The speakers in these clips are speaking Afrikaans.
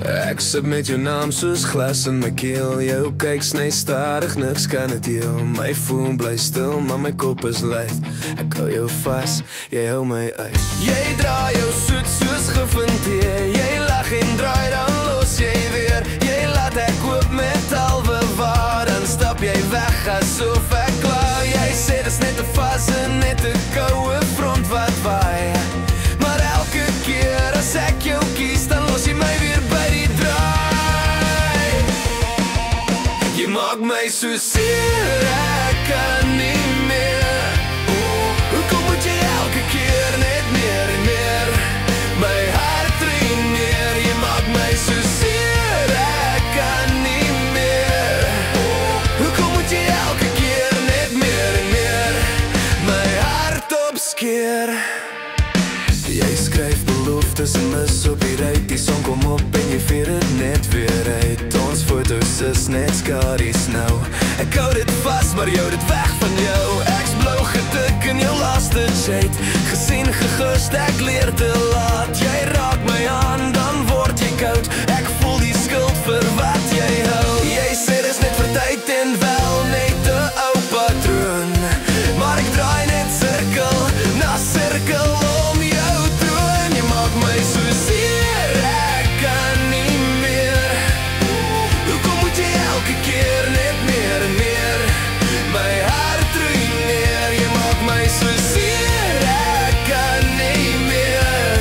Ek sit met jou naam soos glas in my keel. Jou kyk sny stadig, niks kan het heel. My voel bly stil, maar my kop is luid. Ek hou jou vas, jy hou my uit. Jy draai jou soet soos gefinteer. Jy lag en draai, dan los jy weer. Jy laat ek koop met halve waar. Dan stap jy weg asof ek klaar. Jy sê dis net 'n fase, net 'n koue front wat waai. Maar elke keer as ek jou kies, dan los jy my weer by die draai. Jy maak my so seer, ek kan nie meer. Hoekom moet jy elke keer net meer en meer my hart draineer? Jy maak my so seer, ek kan nie meer. Hoekom moet jy elke keer net meer en meer my hart opskeer? Jy skryf beloftes en mis op die ruit. Die son kom op en jy vier het net weer uit. Ons foto's is net skaries nou. Ek hou dit vast, maar jou dit weg van jou. Ek's blou getik in jou laaste shade. Gesien, gegust, ek leer te laat. Jy raak my aan, dan word jy koud. Ek voel die skuld vir wat jy hou. Jy sê dis net vir tyd en wel net 'n ou patroon. Maar ek draai net sirkel na sirkel om jou troon. Jy maak my so seer, ek kan nie meer. Hoekom moet jy elke keer net meer en meer my hart ruïneer? Jy maak my so seer, ek kan nie meer.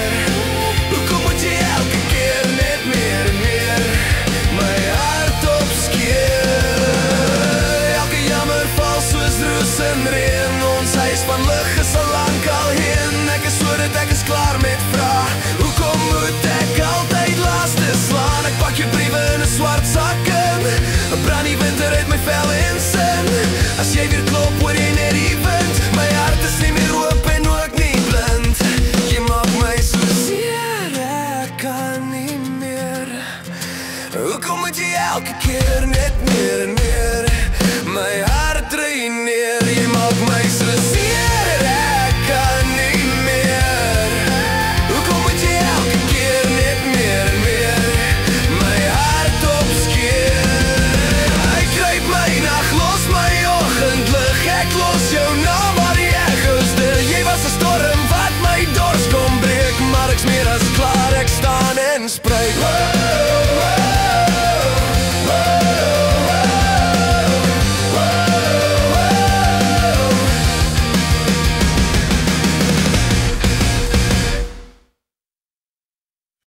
Hoekom moet jy elke keer net meer en meer my hart opskeer? Elke jammer val soos roes en reën. Ons huis van lig is al lang al heen. Ek is so dat ek is klaar met vraag. Hoekom moet ek altyd laaste slaan? Ek pak jou briewe in 'n swart sak in. 'n brand die winter uit my vel en sin. As jy weer klop, hoor jy net die wind. My hart is nie meer oop en ook nie blind. Jy maak my so seer, ek kan nie meer. Hoekom moet jy elke keer net meer en meer my hart ruïneer? Jy maak my so seer, ek kan nie meer. Hoekom moet jy elke keer net meer en meer my hart opskeer? Ek gryp my nag, los my oggendlig. Ek los jou naam maar die echo's. Jy was 'n storm wat my dors kom breek. Maar ek's meer as klaar, ek staan en spruit.